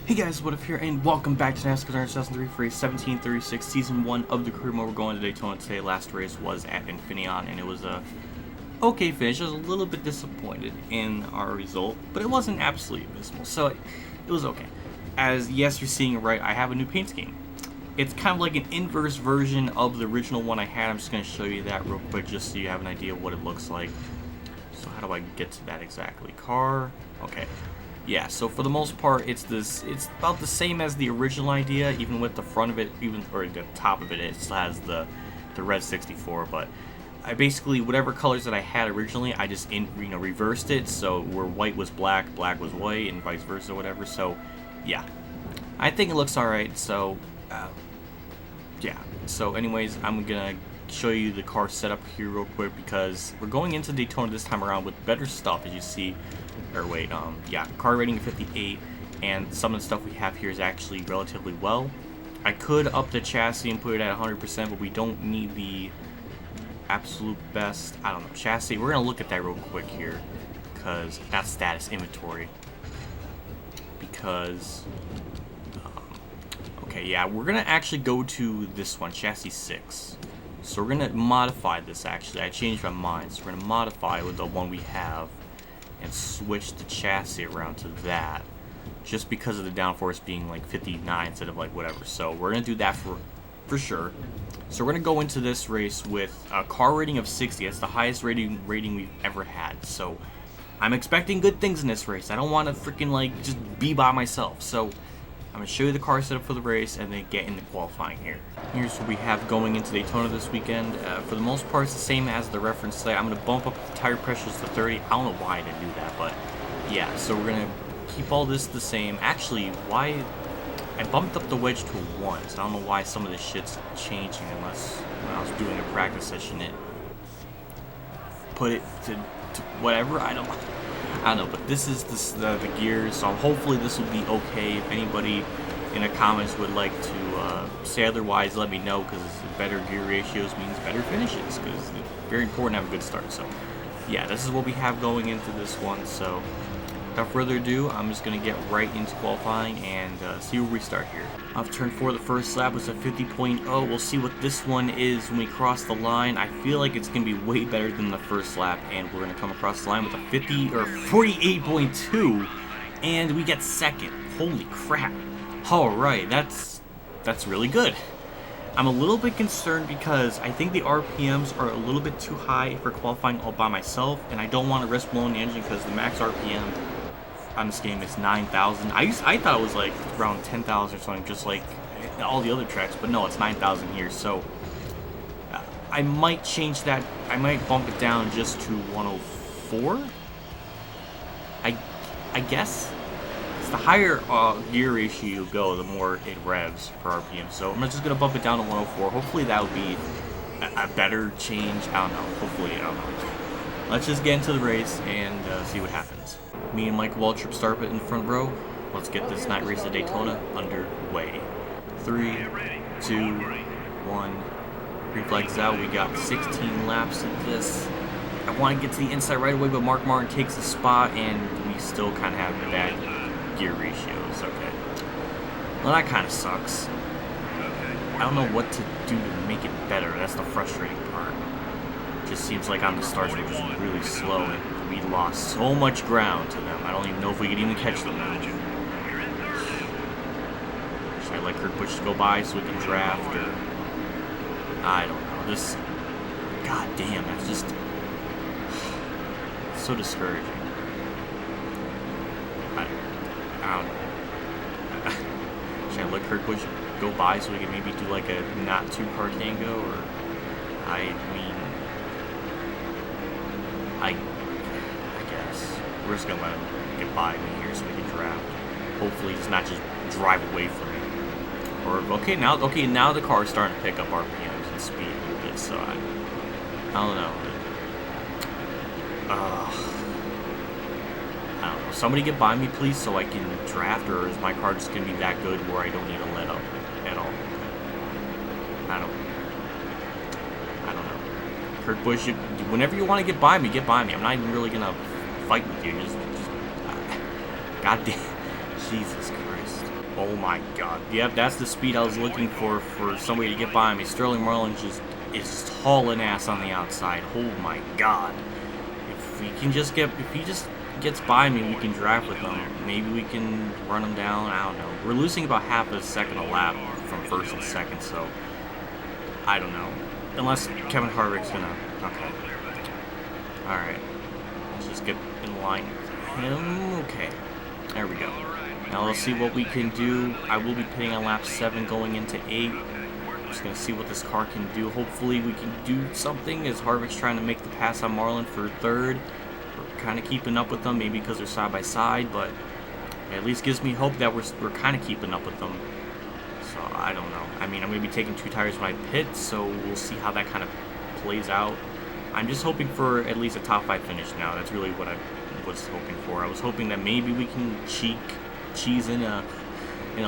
Hey guys, what up here, and welcome back to NASCAR 2003 for a 1736 Season 1 of the career mode. We're going to Daytona today. Last race was at Infineon, and it was a okay finish. I was a little bit disappointed in our result, but it wasn't absolutely abysmal, so it was okay. As yes, you're seeing it right, I have a new paint scheme. It's kind of like an inverse version of the original one I had. I'm just going to show you that real quick just so you have an idea of what it looks like. So how do I get to that exactly? Car, okay. Yeah, so for the most part, it's about the same as the original idea, even with the front of it, or the top of it, it still has the red 64. But I basically, whatever colors that I had originally, I just reversed it, so where white was black, black was white, and vice versa, whatever. So yeah, I think it looks all right. So yeah. So anyways, I'm gonna show you the car setup here real quick because we're going into Daytona this time around with better stuff, as you see. Or wait, yeah, car rating of 58, and some of the stuff we have here is actually relatively well. I could up the chassis and put it at 100%, but we don't need the absolute best, I don't know, chassis. We're going to look at that real quick here, because that's status inventory. Because, okay, yeah, we're going to actually go to this one, chassis 6. So we're going to modify this, actually. I changed my mind, so we're going to modify with the one we have and switch the chassis around to that, just because of the downforce being like 59 instead of like whatever. So we're gonna do that for sure. So we're gonna go into this race with a car rating of 60. That's the highest rating we've ever had. So I'm expecting good things in this race. I don't want to freaking like just be by myself. So I'm gonna show you the car setup for the race and then get into qualifying here. Here's what we have going into Daytona this weekend. For the most part, it's the same as the reference today. I'm gonna bump up the tire pressures to 30. I don't know why I didn't do that, but yeah. So we're gonna keep all this the same. Actually, why I bumped up the wedge to 1. So I don't know why some of this shit's changing unless when I was doing a practice session it put it to whatever. I don't know, but this is the gears, so hopefully this will be okay. If anybody in the comments would like to say otherwise, let me know, because better gear ratios means better finishes, because it's very important to have a good start. So yeah, this is what we have going into this one. So without further ado, I'm just going to get right into qualifying and see where we start here. Off turn 4, the first lap was a 50.0. We'll see what this one is when we cross the line. I feel like it's going to be way better than the first lap, and we're going to come across the line with a 50 or 48.2, and we get second. Holy crap. Alright, that's really good. I'm a little bit concerned because I think the RPMs are a little bit too high for qualifying all by myself, and I don't want to risk blowing the engine because the max RPM on this game is 9,000. I thought it was like around 10,000 or something, just like all the other tracks, but no, it's 9,000 here. So I might change that. I might bump it down just to 104. I guess. The higher gear ratio you go, the more it revs per RPM. So I'm just gonna bump it down to 104. Hopefully that will be a better change. I don't know. Hopefully, I don't know. Let's just get into the race and see what happens. Me and Mike Waltrip start in the front row. Let's get this night race at Daytona underway. 3, 2, 1. Green flag's out. We got 16 laps of this. I want to get to the inside right away, but Mark Martin takes the spot, and we still kind of have the bad gear ratios. Okay. Well, that kind of sucks. I don't know what to do to make it better. That's the frustrating part. It just seems like on the starts we're just really slow, and we lost so much ground to them. I don't even know if we could even catch them now. Should I let Kurt Busch go by so we can draft, or I don't know. This, god damn, that's just so discouraging. I don't know. Should I let Kurt Busch go by so we can maybe do like a not 2-car tango, or I mean, I guess we're just gonna let him get by me here so we can draft. Hopefully he's not just drive away from me. Or okay, now the car's starting to pick up RPMs and speed a little bit, so I don't know. I don't know. Somebody get by me, please, so I can draft, or is my car just going to be that good where I don't need to let up at all? I don't know. Kurt Busch, whenever you want to get by me, get by me. I'm not even really going to fight with you. Just God damn. Jesus Christ. Oh my god. Yep, that's the speed I was looking for somebody to get by me. Sterling Marlin is just hauling ass on the outside. Oh my god. If he just gets by me, we can drive with him. Maybe we can run him down. I don't know. We're losing about half a second a lap from first and second, so I don't know. Unless Kevin Harvick's gonna. Okay. Alright. Let's just get in line with him. Okay. There we go. Now let's see what we can do. I will be pitting on lap 7 going into 8. Just going to see what this car can do. Hopefully we can do something as Harvick's trying to make the pass on Marlin for 3rd. We're kind of keeping up with them, maybe because they're side by side, but it at least gives me hope that we're kind of keeping up with them. So I don't know. I mean, I'm going to be taking 2 tires when I pit, so we'll see how that kind of plays out. I'm just hoping for at least a top 5 finish now. That's really what I was hoping for. I was hoping that maybe we can cheese in a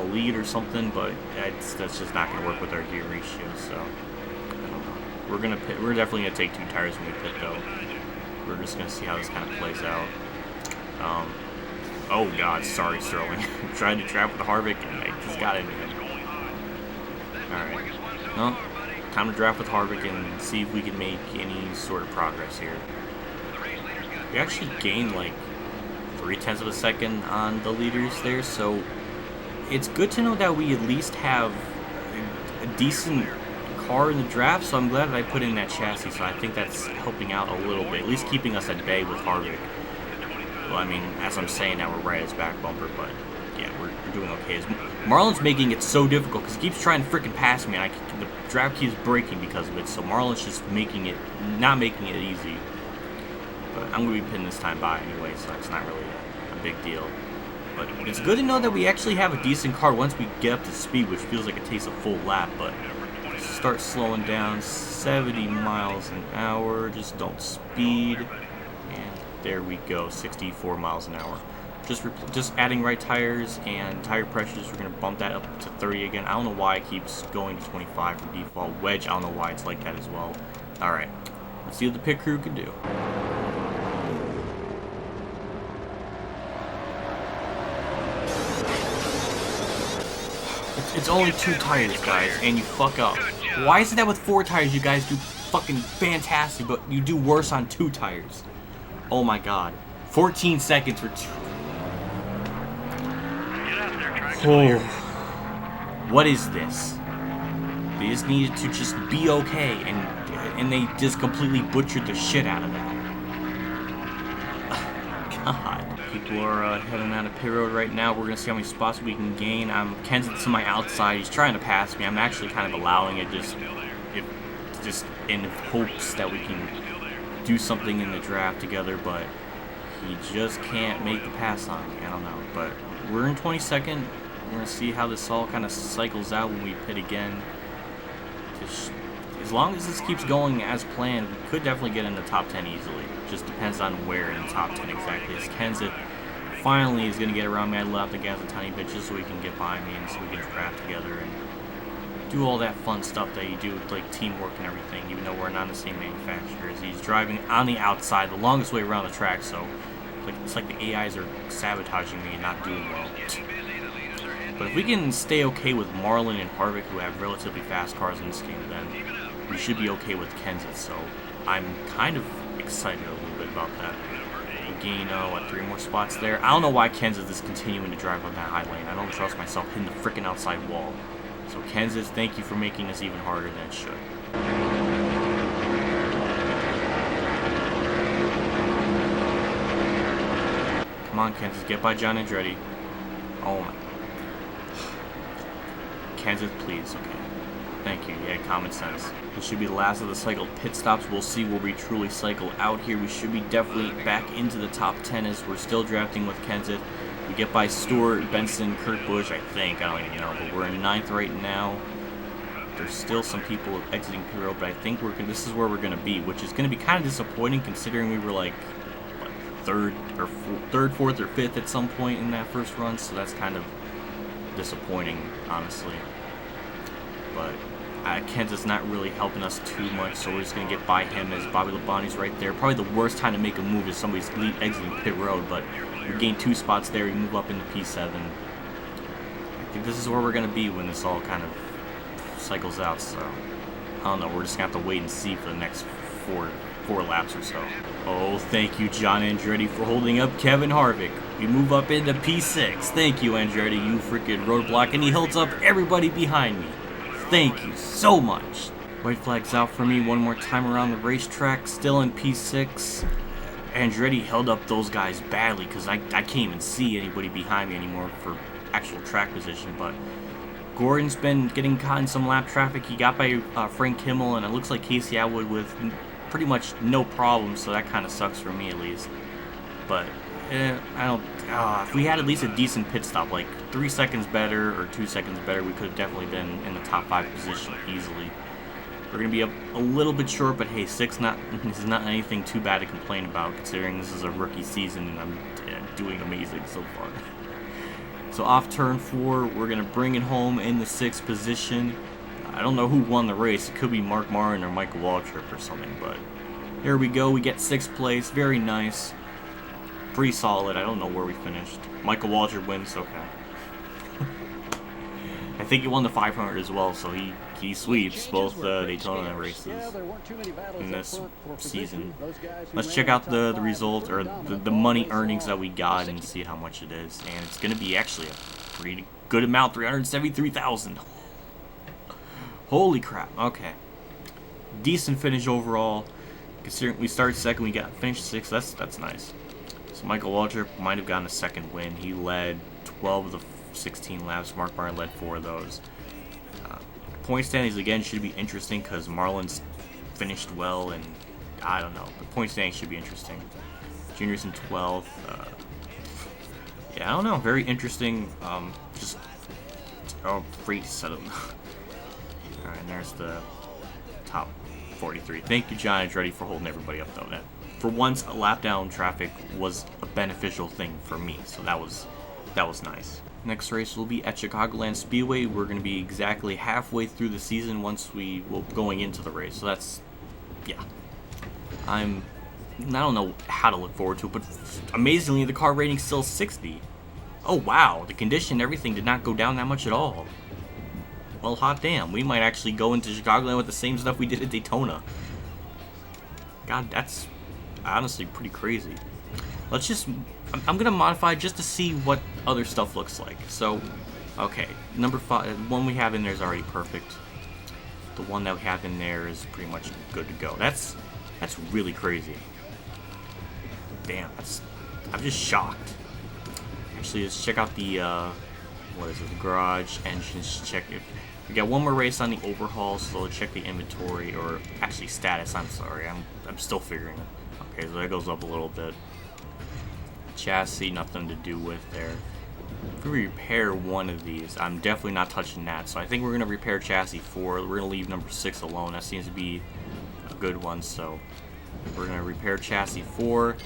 lead or something, but that's just not going to work with our gear ratio. So I don't know. We're definitely gonna take 2 tires when we pit though. We're just gonna see how this kind of plays out. Oh god, sorry Sterling. I'm trying to trap with the Harvick and I just got into him. All right. Well, time to draft with Harvick and see if we can make any sort of progress here. We actually gained like 0.3 of a second on the leaders there, so it's good to know that we at least have a decent car in the draft, so I'm glad that I put in that chassis, so I think that's helping out a little bit, at least keeping us at bay with Harvick. Well, I mean, as I'm saying now, we're right at his back bumper, but yeah, we're doing okay. Marlin's making it so difficult because he keeps trying to freaking pass me, and the draft keeps breaking because of it, so Marlin's just not making it easy. But I'm going to be pitting this time by anyway, so it's not really a big deal. But it's good to know that we actually have a decent car once we get up to speed, which feels like it takes a full lap. But start slowing down, 70 miles an hour, just don't speed. And there we go, 64 miles an hour. Just adding right tires and tire pressures, we're going to bump that up to 30 again. I don't know why it keeps going to 25 for default. Wedge, I don't know why it's like that as well. Alright, let's see what the pit crew can do. It's only 2 tires, guys, and you fuck up. Why is it that with 4 tires you guys do fucking fantastic, but you do worse on 2 tires? Oh my god. 14 seconds for 2. Oh. What is this? They just needed to just be okay, and they just completely butchered the shit out of that. God. People are heading out of pit road right now. We're going to see how many spots we can gain. Kenseth's to my outside. He's trying to pass me. I'm actually kind of allowing it just in hopes that we can do something in the draft together, but he just can't make the pass on me. I don't know. But we're in 22nd. We're going to see how this all kind of cycles out when we pit again. As long as this keeps going as planned, we could definitely get in the top 10 easily. Just depends on where in the top 10 exactly. As Kenseth finally is going to get around me, I left the gas a tiny bit just so he can get by me and so we can draft together and do all that fun stuff that you do with like teamwork and everything, even though we're not the same manufacturer. As he's driving on the outside, the longest way around the track, so it's like the AIs are sabotaging me and not doing well. But if we can stay okay with Marlin and Harvick, who have relatively fast cars in this game, then we should be okay with Kenseth, so I'm kind of excited a little bit about that. We gain, 3 more spots there. I don't know why Kenseth is continuing to drive on that high lane. I don't trust myself hitting the freaking outside wall. So Kenseth, thank you for making this even harder than it should. Come on, Kenseth, get by John Andretti. Oh my. Kenseth, please, okay. Thank you, yeah, common sense. This should be the last of the cycled pit stops. We'll see where we truly cycle out here. We should be definitely back into the top 10 as we're still drafting with Kenseth. We get by Stewart, Benson, Kurt Busch, I think. I don't even know, but we're in 9th right now. There's still some people exiting pit road, but I think this is where we're going to be, which is going to be kind of disappointing considering we were like third, 4th, or 5th at some point in that first run, so that's kind of disappointing, honestly. But Kenseth's not really helping us too much, so we're just going to get by him as Bobby Labonte's right there. Probably the worst time to make a move is somebody's exiting pit road, but we gain 2 spots there. We move up into P7. I I think this is where we're gonna be when this all kind of cycles out, so I don't know, we're just gonna have to wait and see for the next four laps or so. Oh, thank you, John Andretti, for holding up Kevin Harvick. We move up into P6. Thank you, Andretti, you freaking roadblock, and he holds up everybody behind me. Thank you so much. White flag's out for me one more time around the racetrack, still in P6. Andretti held up those guys badly because I can't even see anybody behind me anymore for actual track position, but Gordon's been getting caught in some lap traffic. He got by Frank Kimmel, and it looks like Casey Atwood with pretty much no problem, so that kind of sucks for me at least. But I don't. If we had at least a decent pit stop, like 3 seconds better or 2 seconds better, we could have definitely been in the top 5 position easily. We're gonna be up a little bit short, but hey, this is not anything too bad to complain about, considering this is a rookie season and I'm doing amazing so far. So off turn 4, we're gonna bring it home in the 6th position. I don't know who won the race. It could be Mark Martin or Michael Waltrip or something, but here we go. We get 6th place. Very nice. Pretty solid. I don't know where we finished. Michael Waltrip wins. Okay. I think he won the 500 as well, so he sweeps both the Daytona races in this season. Let's check out the result, or the money earnings that we got, and see how much it is. And it's going to be actually a pretty good amount, $373,000. Holy crap. Okay. Decent finish overall. Considering we started 2nd, we got finished 6th. That's nice. So Michael Waltrip might have gotten a 2nd win. He led 12 of the 16 laps. Mark Martin led 4 of those. Point standings again should be interesting because Marlin's finished well, and I don't know. The point standings should be interesting. Junior's in 12th. Yeah, I don't know. Very interesting. Great setup. Alright, and there's the top 43. Thank you, John Andretti, for holding everybody up, though. That, for once, a lap down traffic was a beneficial thing for me, so that was nice. Next race will be at Chicagoland Speedway. We're going to be exactly halfway through the season going into the race. So that's, yeah. I don't know how to look forward to it, but amazingly, the car rating's still 60. Oh, wow. The condition, everything did not go down that much at all. Well, hot damn. We might actually go into Chicagoland with the same stuff we did at Daytona. God, that's honestly pretty crazy. I'm gonna modify just to see what other stuff looks like. So, okay, number 5, one we have in there is already perfect. The one that we have in there is pretty much good to go. That's really crazy. Damn, I'm just shocked. Actually, let's check out the what is it? The garage engines. Check it. We got one more race on the overhaul, so let's check the inventory, or actually status. I'm sorry, I'm still figuring it. Okay, so that goes up a little bit. Chassis, nothing to do with there. If we repair one of these, I'm definitely not touching that. So I think we're going to repair chassis 4. We're going to leave number 6 alone. That seems to be a good one. So we're going to repair chassis 4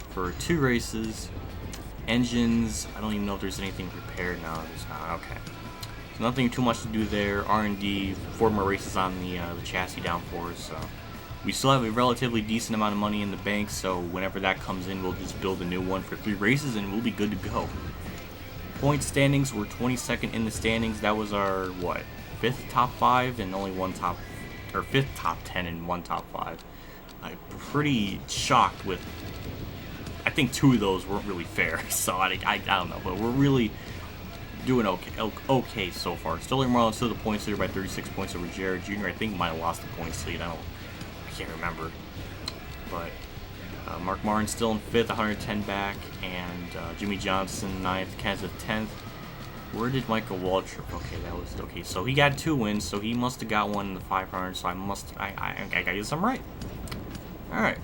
for 2 races. Engines, I don't even know if there's anything repaired now. There's not. Okay. So nothing too much to do there. R&D, 4 more races on the chassis downforce. So we still have a relatively decent amount of money in the bank, so whenever that comes in, we'll just build a new one for 3 races and we'll be good to go. Point standings, we're 22nd in the standings. That was our, what, 5th top 5 and only 5th top 10 and 1 top 5. I'm pretty shocked with, I think 2 of those weren't really fair, so I don't know, but we're really doing okay so far. Sterling Marlin still the points leader by 36 points over Jared Jr. I think he might have lost the points lead. I can't remember, but Mark Martin still in 5th, 110 back, and Jimmy Johnson 9th, Kenseth 10th. Where did Michael Waltrip? Okay, that was okay. So he got 2 wins, so he must have got one in the 500. So I guess I'm right. All right.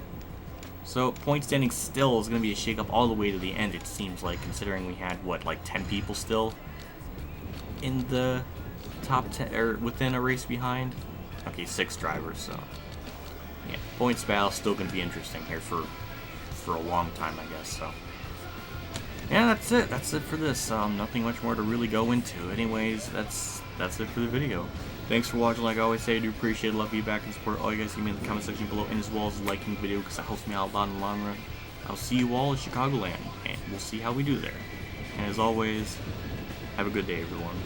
So point standing still is going to be a shake-up all the way to the end. It seems like, considering we had what, like 10 people still in the top 10 or within a race behind. Okay, 6 drivers. So. Yeah, points battle still going to be interesting here for a long time, I guess. So, yeah, that's it. That's it for this. Nothing much more to really go into. Anyways, that's it for the video. Thanks for watching. Like I always say, I do appreciate it. Love feedback and support. All you guys leave me in the comment section below, and as well as liking the video because that helps me out a lot in the long run. I'll see you all at Chicagoland, and we'll see how we do there. And as always, Have a good day, everyone.